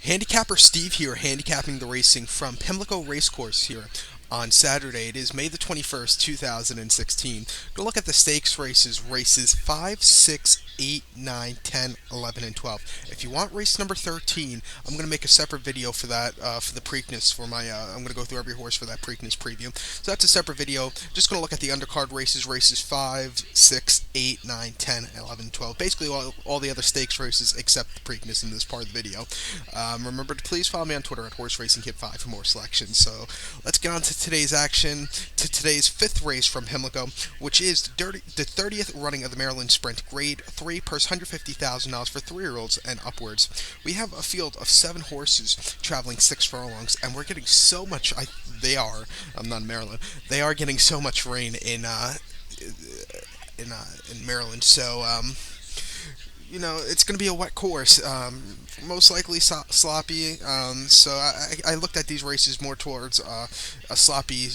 Handicapper Steve here, handicapping the racing from Pimlico Racecourse here on Saturday. It is May the 21st, 2016. Go look at the stakes races 5, 6, 8, 9, 10, 11, and 12. If you want race number 13, I'm going to make a separate video for that, for the Preakness, I'm going to go through every horse for that Preakness preview. So that's a separate video. Just going to look at the undercard races 5, 6, 8, 9, 10, 11, 12. Basically all the other stakes races except the Preakness in this part of the video. Remember to please follow me on Twitter at HorseRacingKid5 for more selections. So let's get on to today's action, to today's fifth race from Pimlico, which is the 30th running of the Maryland Sprint, Grade 3, purse $150,000 for 3-year-olds and upwards. We have a field of 7 horses traveling 6 furlongs, and we're getting so much. I'm not in Maryland. They are getting so much rain in Maryland. So it's going to be a wet course, most likely sloppy. So I looked at these races more towards a sloppy,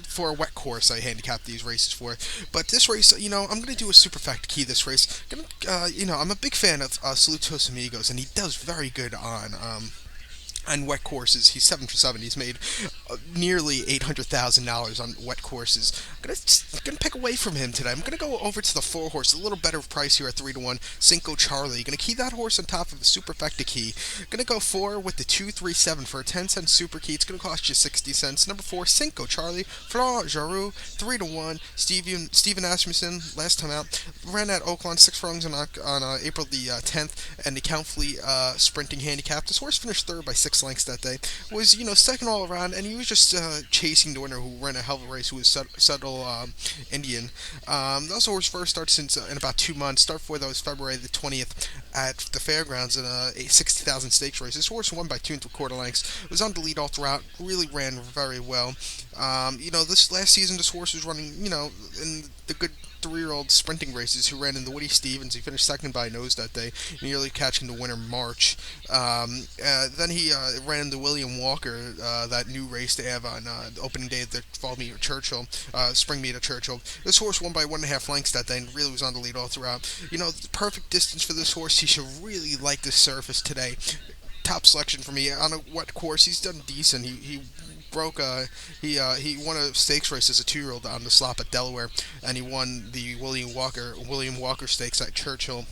for a wet course. I handicapped these races for, but this race, I'm going to do a super fact key. This race, I'm a big fan of Salutos Amigos, and he does very good on wet courses. He's 7 for 7. He's made nearly $800,000 on wet courses. I'm gonna pick away from him today. I'm gonna go over to the 4 horse, a little better price here at 3-1. Cinco Charlie. Gonna key that horse on top of a superfecta key. Gonna go 4 with the 2-3-7 for a 10-cent super key. It's gonna cost you 60 cents. Number 4, Cinco Charlie. Florent Giroux, 3-1. Steven Asmussen, last time out, ran at Oakland 6 furlongs on April the 10th, and the Count Fleet sprinting handicap. This horse finished third by 6 lengths that day. Was second all around, and he was just chasing the winner, who ran a hell of a race, who was Settle Indian. That was the horse's first start since in about 2 months. Start for that was February the 20th at the fairgrounds in a 60,000 stakes race. This horse won by 2 3/4 lengths. It was on the lead all throughout. Really ran very well. This last season, this horse was running, in the good 3-year-old sprinting races, who ran in the Woody Stevens. He finished second by a nose that day, nearly catching the winner March. Then he ran the William Walker, that new race they have on the opening day of the fall meet at Churchill, spring meet at Churchill. This horse won by 1.5 lengths that day and really was on the lead all throughout. The perfect distance for this horse. He should really like this surface today. Top selection for me on a wet course. He's done decent. He won a stakes race as a 2-year-old on the slop at Delaware, and he won the William Walker Stakes at Churchill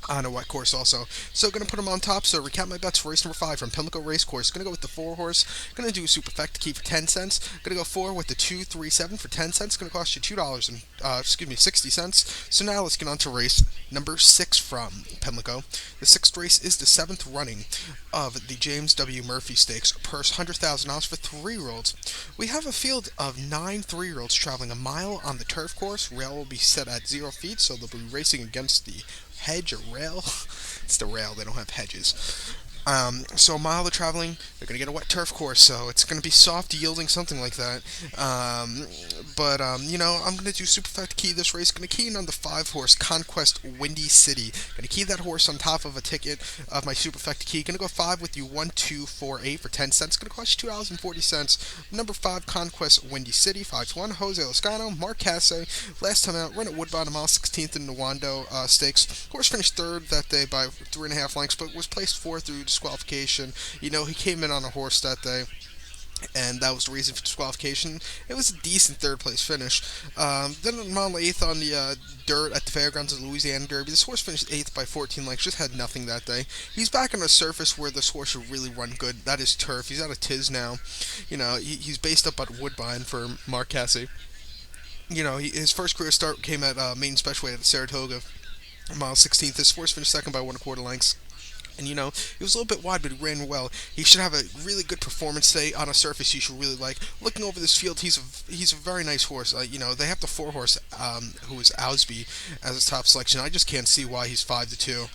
on a wet course also. So going to put him on top. So recap my bets for race number 5 from Pimlico Racecourse. Going to go with the 4 horse. Going to do a superfecta key for 10 cents. Going to go 4 with the 2-3-7 for 10 cents. Going to cost you $60. So now let's get on to race number 6 from Pimlico. The 6th race is the 7th running of the James W. Murphy Stakes, purse $100,000 for 3-year-olds. We have a field of 9 3-year-olds traveling a mile on the turf course. Rail will be set at 0 feet, so they'll be racing against the hedge or rail. It's the rail, they don't have hedges. So a mile they're traveling, they're going to get a wet turf course, so it's going to be soft yielding, something like that. I'm going to do superfecta key this race. Going to key in on the 5 horse Conquest Windy City. Going to key that horse on top of a ticket of my superfecta key. Going to go 5 with you 1-2-4-8 for 10 cents. Going to cost you $2.40. Number 5 Conquest Windy City, 5-1. Jose Lascano, Mark Casse. Last time out, run at Woodbine, mile 16th in the Wando Stakes. Horse finished third that day by 3.5 lengths, but was placed 4th through disqualification. He came in on a horse that day, and that was the reason for disqualification. It was a decent 3rd place finish. Then mile 8th on the dirt at the fairgrounds of the Louisiana Derby. This horse finished 8th by 14 lengths, just had nothing that day. He's back on a surface where this horse should really run good. That is turf. He's out of Tiz now. He's based up at Woodbine for Mark Casse. His first career start came at main special weight at Saratoga, mile 16th. This horse finished second by 1/4 lengths. And he was a little bit wide, but he ran well. He should have a really good performance today on a surface you should really like. Looking over this field, he's a very nice horse. They have the 4 horse, who is Ausby, as his top selection. I just can't see why he's 5-2.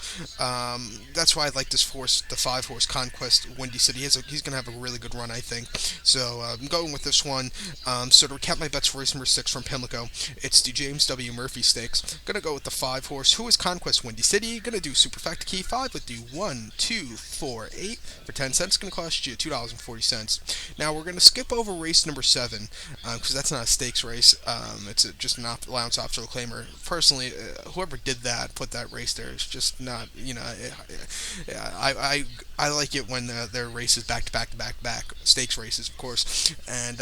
That's why I like this horse, the 5 horse Conquest Windy City. He's going to have a really good run, I think. So I'm going with this one. So to recap my bets for race number 6 from Pimlico, it's the James W. Murphy Stakes. Going to go with the 5 horse, who is Conquest Windy City. Going to do superfecta key 5 with the 1. 1, 2, 4, 8 for 10 cents. It's going to cost you $2.40. Now we're going to skip over race number 7 because that's not a stakes race. It's just an allowance optional claimer. Personally, whoever did that, put that race there, is just not, I like it when there are races back to back to back to back, stakes races, of course, and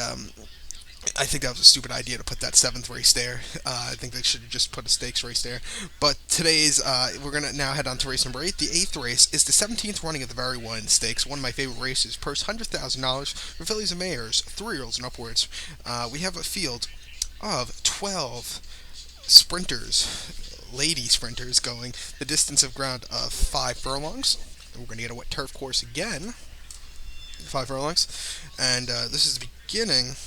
I think that was a stupid idea to put that 7th race there. I think they should have just put a stakes race there. But we're going to now head on to race number 8. The 8th race is the 17th running of the Very One Stakes, one of my favorite races. Purse $100,000 for fillies and mares, 3-year-olds and upwards. We have a field of 12 sprinters, lady sprinters, going the distance of ground of 5 furlongs. We're going to get a wet turf course again, 5 furlongs. And this is the beginning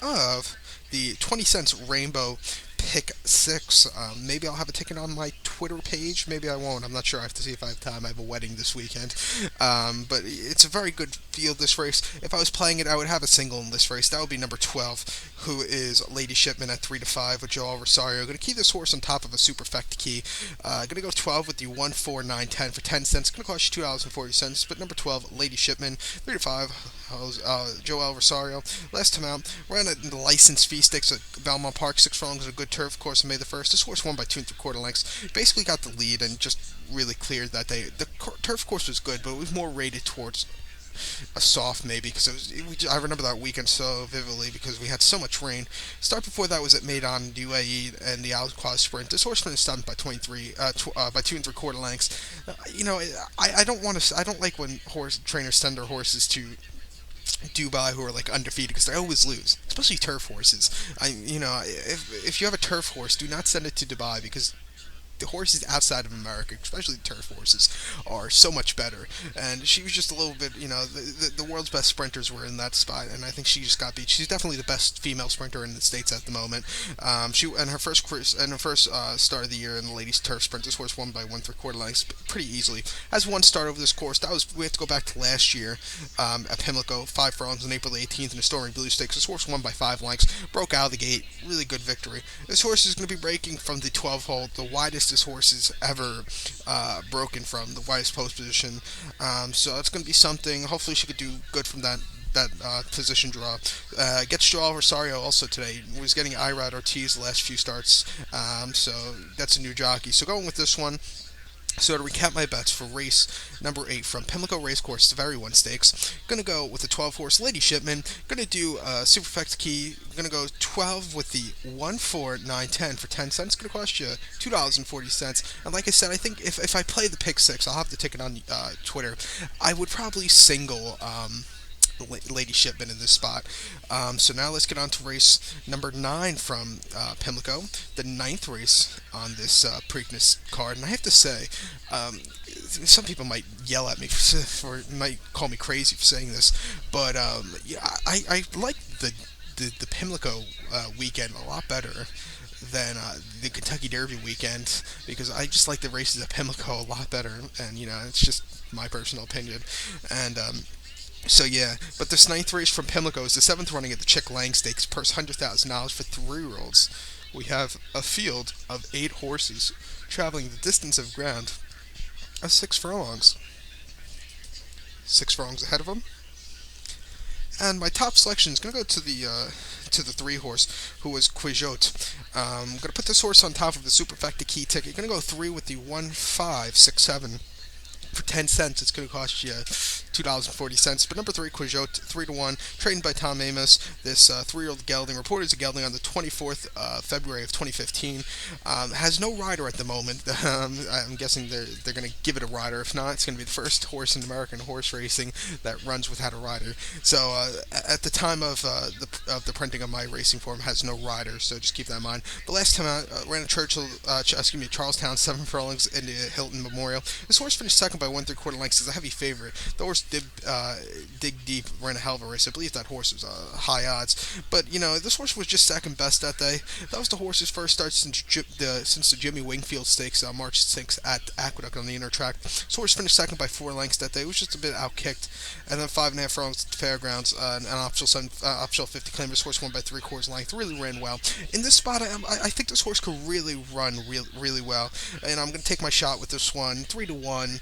of the 20 cents Rainbow Pick 6. Maybe I'll have a ticket on my Twitter page. Maybe I won't. I'm not sure. I have to see if I have time. I have a wedding this weekend. But it's a very good field, this race. If I was playing it, I would have a single in this race. That would be number 12, who is Lady Shipman at 3 to 5 with Joel Rosario. Going to keep this horse on top of a superfecta key. Going to go 12 with the 1, 4, 9, 10 for 10 cents. Going to cost you $2.40. But number 12, Lady Shipman, 3 to 5, Joel Rosario. Last time out, ran a licensed fee stakes at Belmont Park. 6 furlongs, a good turf course on May the 1st. This horse won by 2 3/4 lengths. Basically got the lead and just really cleared that day. The turf course was good, but it was more rated towards a soft maybe because I remember that weekend so vividly because we had so much rain. Start before that was at Maidan, UAE, and the Al-Quad Sprint. This horse finished seventh by 23, by 2 3/4 lengths. I don't like when horse trainers send their horses to Dubai who are like undefeated because they always lose, especially turf horses. If you have a turf horse, do not send it to Dubai because the horses outside of America, especially the turf horses, are so much better. And she was just a little bit, the world's best sprinters were in that spot, and I think she just got beat. She's definitely the best female sprinter in the States at the moment. Her first start of the year in the ladies turf sprint, this horse won by 1 3/4 lengths pretty easily. Has one start over this course. We have to go back to last year at Pimlico, 5 furlongs on April 18th in the Stormy Blue Stakes. This horse won by 5 lengths, broke out of the gate, really good victory. This horse is going to be breaking from the 12 hole, the widest this horse is ever broken from, the widest post position. So it's going to be something. Hopefully she could do good from that position draw. Gets Joel Rosario also today. Was getting Irad Ortiz the last few starts. So that's a new jockey. So going with this one. So to recap my bets for race number 8 from Pimlico Racecourse, the Very One Stakes, gonna go with the 12 horse Lady Shipman. Gonna do superfecta key. Gonna go 12 with the 1, 4, 9, 10 for 10 cents. Gonna cost you $2.40. And like I said, I think if I play the pick 6, I'll have the ticket on Twitter. I would probably single Lady Shipman in this spot. So now let's get on to race number 9 from Pimlico, the 9th race on this Preakness card. And I have to say, some people might yell at me might call me crazy for saying this, but I like the Pimlico weekend a lot better than the Kentucky Derby weekend because I just like the races at Pimlico a lot better, and it's just my personal opinion. And so yeah, but this 9th race from Pimlico is the 7th running at the Chick Lang Stakes, purse $100,000 for 3-year-olds. We have a field of 8 horses traveling the distance of ground of 6 furlongs. 6 furlongs ahead of them. And my top selection is going to go to the 3 horse, who was Quijote. I'm going to put this horse on top of the superfecta key ticket. Going to go 3 with the 1, 5, 6, 7. For 10 cents, it's going to cost you $2.40. But number 3, Quijote, 3 to 1, trained by Tom Amos. This 3-year-old gelding, reported as a gelding on the 24th February of 2015. Has no rider at the moment. I'm guessing they're going to give it a rider. If not, it's going to be the first horse in American horse racing that runs without a rider. So at the time of the printing of my racing form, has no rider. So just keep that in mind. The last time I ran a Charlestown 7 furlongs in the Hilton Memorial. This horse finished second by 1 3/4 lengths. Is a heavy favorite. The horse horse did dig deep, ran a hell of a race. I believe that horse was high odds, but this horse was just second best that day. That was the horse's first start since the Jimmy Wingfield Stakes, March 6th at Aqueduct on the inner track. This horse finished second by 4 lengths that day. It was just a bit outkicked, and then 5.5 furlongs at the fairgrounds, an optional 50 claim. This horse won by 3/4 length. Really ran well in this spot. I think this horse could really run really well, and I'm going to take my shot with this one, 3-1.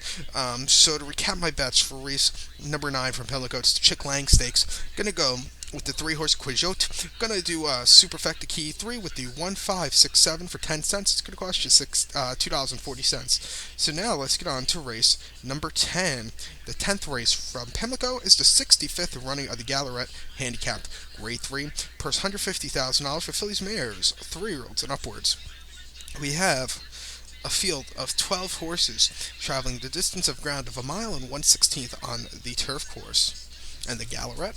So to recap my bets for race number 9 from Pimlico, it's the Chick Lang Stakes. Gonna go with the 3-horse Quijote. Gonna do Superfecta Key 3 with the 1, 5, 6, 7 for 10 cents. It's gonna cost you $2.40. So now let's get on to race number 10. The 10th race from Pimlico is the 65th running of the Gallarette Handicap Grade 3. Purse $150,000 for fillies, mares, 3-year-olds and upwards. We have a field of 12 horses traveling the distance of ground of 1 mile and 1/16 on the turf course. And the Gallarette.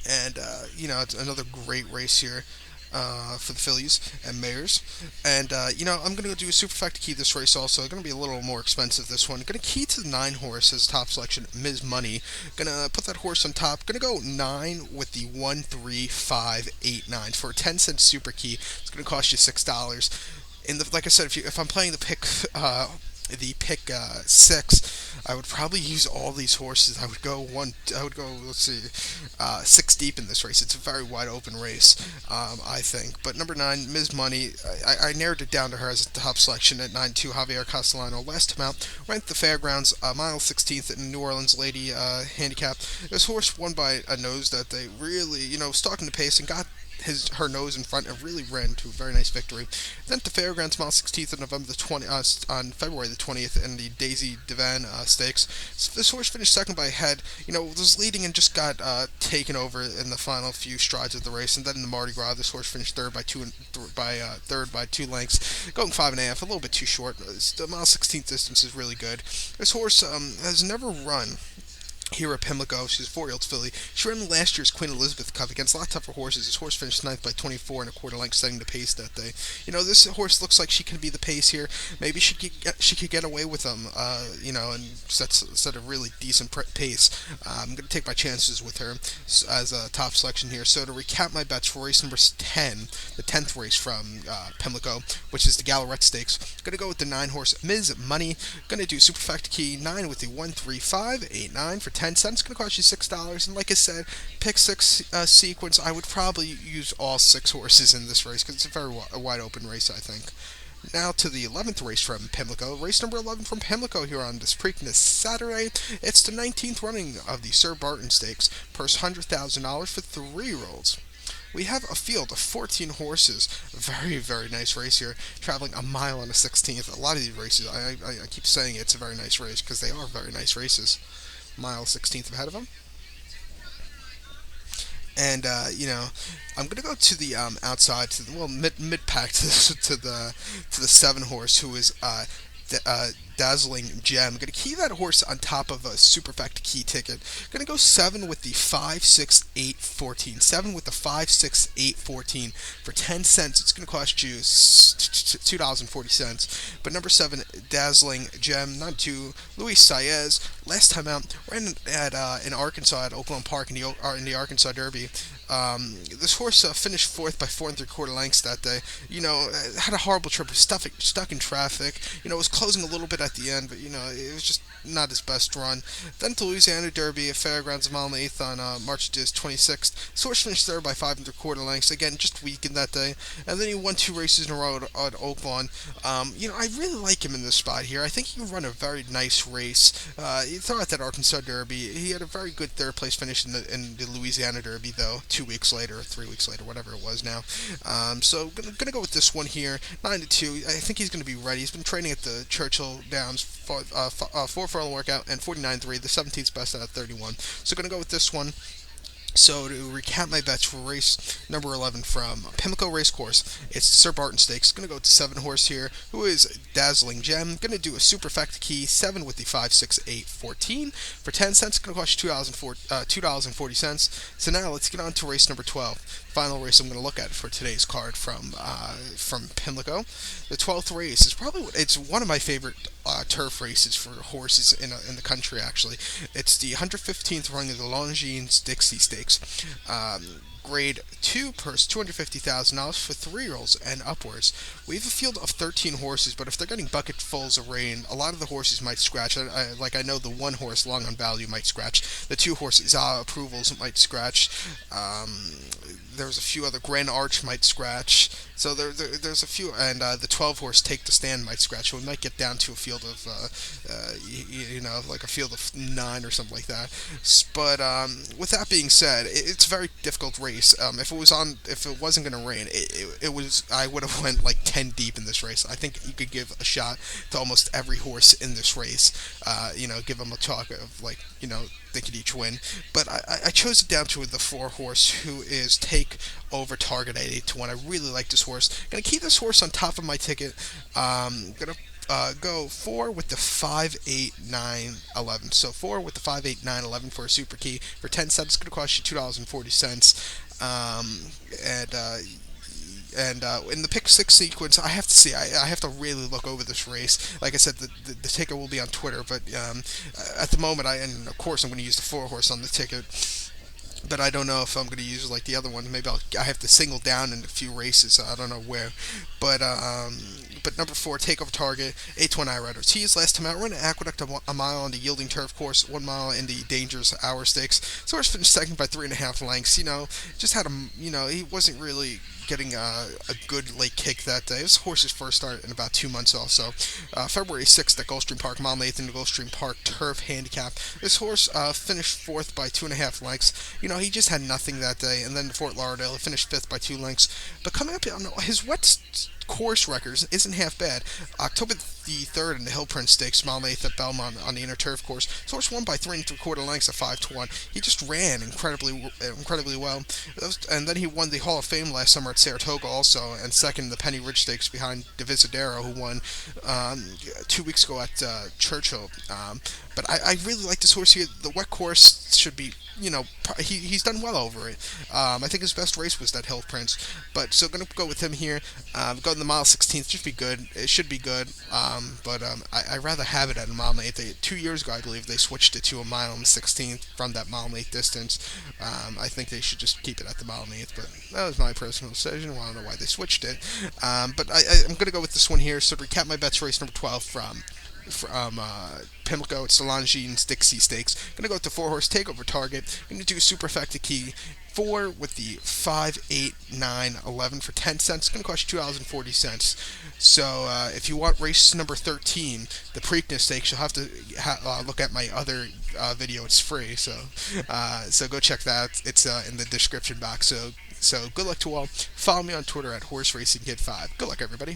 And, it's another great race here for the fillies and mares. And, I'm going to do a Superfecta Key this race also. Going to be a little more expensive this one. Going to key to the 9 horse as top selection, Ms. Money. Going to put that horse on top. Going to go 9 with the 1, 3, 5, 8, 9 for a 10-cent super key. It's going to cost you $6. Like I said, if I'm playing the pick 6, I would probably use all these horses. I would go let's see, 6 deep in this race. It's a very wide open race, I think. But number 9, Ms. Money, I narrowed it down to her as a top selection at 9-2. Javier Castellano. Last time out, ran at the fairgrounds, mile 16th in New Orleans Lady handicap. This horse won by a nose that they really, stalking the pace and got her nose in front and really ran to a very nice victory. Then at the fairgrounds, mile 16th on on February the 20th in the Daisy Devan Stakes. So this horse finished second by a head. Was leading and just got taken over in the final few strides of the race. And then in the Mardi Gras, this horse finished third by 2 lengths, going 5.5, a little bit too short. The mile 16th distance is really good. This horse has never run here at Pimlico. She's a 4-year-old filly. She ran last year's Queen Elizabeth Cup against a lot tougher horses. This horse finished 9th by 24.25 lengths, setting the pace that day. This horse looks like she can be the pace here. Maybe she could get away with them, and set a really decent pace. I'm going to take my chances with her as a top selection here. So to recap my bets for race number 10, the 10th race from Pimlico, which is the Gallarette Stakes, going to go with the 9-horse Ms. Money. Going to do Superfecta Key 9 with the 1, 3, 5, 8, 9 for 10 cents. It's going to cost you $6. And like I said, pick 6 sequence. I would probably use all 6 horses in this race because it's a very wide open race, I think. Now to the 11th race from Pimlico. Race number 11 from Pimlico here on this Preakness Saturday. It's the 19th running of the Sir Barton Stakes. Purse $100,000 for 3-year-olds. We have a field of 14 horses. Very, very nice race here. Traveling 1 mile and 1/16. A lot of these races, I keep saying it's a very nice race because they are very nice races. Mile 16th ahead of them. And I'm gonna go to the outside, to the mid pack to the 7-horse, who is Dazzling Gem. Gonna key that horse on top of a Superfecta Key ticket. Gonna go 7 with the 5, 6, 8, 14. 7 with the 5, 6, 8, 14 for 10 cents. It's gonna cost you $2.40. But number 7, Dazzling Gem, 9-2, Luis Saez. Last time out, ran at in Arkansas at Oakland Park in the Arkansas Derby. This horse finished 4th by 4 3/4 lengths that day. Had a horrible trip, was stuck in traffic. Was closing a little bit at the end, but it was just not his best run. Then to Louisiana Derby at Fairgrounds, mile 1/8 on March 26th. This horse finished third by 5 3/4 lengths. Again, just weakened that day. And then he won 2 races in a row at Oakland. I really like him in this spot here. I think he can run a very nice race. You throw out that Arkansas Derby. He had a very good 3rd place finish in the Louisiana Derby, though, 2 weeks later, 3 weeks later, whatever it was now. So gonna go with this one here, 9-2. I think he's gonna be ready. He's been training at the Churchill Downs 4 furlong workout and 49.3. The 17th best out of 31. So gonna go with this one. So to recap my bets for race number 11 from Pimlico Racecourse, it's Sir Barton Stakes. Going to go to 7 horse here, who is Dazzling Gem. Going to do a super factor key 7 with the 5, 6, 8, 14 for 10 cents. Going to cost you $2.40. So now let's get on to race number 12. Final race I'm going to look at for today's card from Pimlico. The 12th race is it's one of my favorite turf races for horses in the country. Actually, it's the 115th running of the Longines Dixie Stakes. Grade 2 purse $250,000 for 3-year-olds and upwards. We have a field of 13 horses, but if they're getting bucketfuls of rain, a lot of the horses might scratch. I know the 1 horse Long on Value might scratch. The 2 horses Approvals might scratch. There's a few other Grand Arch might scratch. So there's a few, and the 12 horse Take the Stand might scratch. So we might get down to a field of, like a field of 9 or something like that. But with that being said, it's a very difficult race. If it wasn't going to rain, I would have went like 10 deep in this race. I think you could give a shot to almost every horse in this race. Give them a talk of they could each win. But I chose it down to the 4 horse, who is Take Over Target at 8-1. I really like this horse. Gonna keep this horse on top of my ticket. Gonna go 4 with the 5, 8, 9, 11. So 4 with the 5, 8, 9, 11 for a super key for 10 cents. It's gonna cost you $2.40. And in the pick 6 sequence, I have to see. I have to really look over this race. Like I said, the ticket will be on Twitter, but at the moment, and of course I'm going to use the 4 horse on the ticket. But I don't know if I'm going to use like the other one. Maybe I have to single down in a few races. So I don't know where. But number 4, Take Over Target, 8-1 Rider. T's last time out, ran an Aqueduct a mile on the Yielding Turf Course, 1 mile in the Dangerous Hour Stakes. So he's finished second by 3.5 lengths. Just had he wasn't really getting a good late kick that day. It was the horse's first start in about 2 months also. February 6th at Gulfstream Park, mile 8th in the Gulfstream Park Turf Handicap. This horse finished 4th by 2.5 lengths. He just had nothing that day. And then Fort Lauderdale, he finished 5th by 2 lengths. But coming up on his wet course records isn't half bad. October the 3rd in the Hill Prince Stakes, mile 8th at Belmont on the Inner Turf Course. This horse won by 3 3/4 lengths at 5-1. He just ran incredibly well. And then he won the Hall of Fame last summer at Saratoga also, and second in the Penny Ridge Stakes behind Divisadero, who won 2 weeks ago at Churchill. But I really like this horse here. The wet course should be, he's done well over it. I think his best race was that Hill Prince. But so going to go with him here. Go in the mile 16th. Should be good. It should be good. But I'd rather have it at a mile and 8. 2 years ago, I believe, they switched it to a mile and 16th from that mile and 8 distance. I think they should just keep it at the mile and 8. But that was my personal decision. I don't know why they switched it. But I'm going to go with this one here. So to recap my bets, race number 12 from Pimlico. It's the Longines Dixie Stakes. Gonna go with the 4 horse Take Over Target. Gonna do a super effective key 4 with the 5, 8, 9, 11 for 10 cents. It's gonna cost you $2.40. So if you want race number 13, the Preakness Stakes, you'll have to look at my other video. It's free, so go check that. It's in the description box. So good luck to all. Follow me on Twitter at HorseRacingKid5. Good luck, everybody.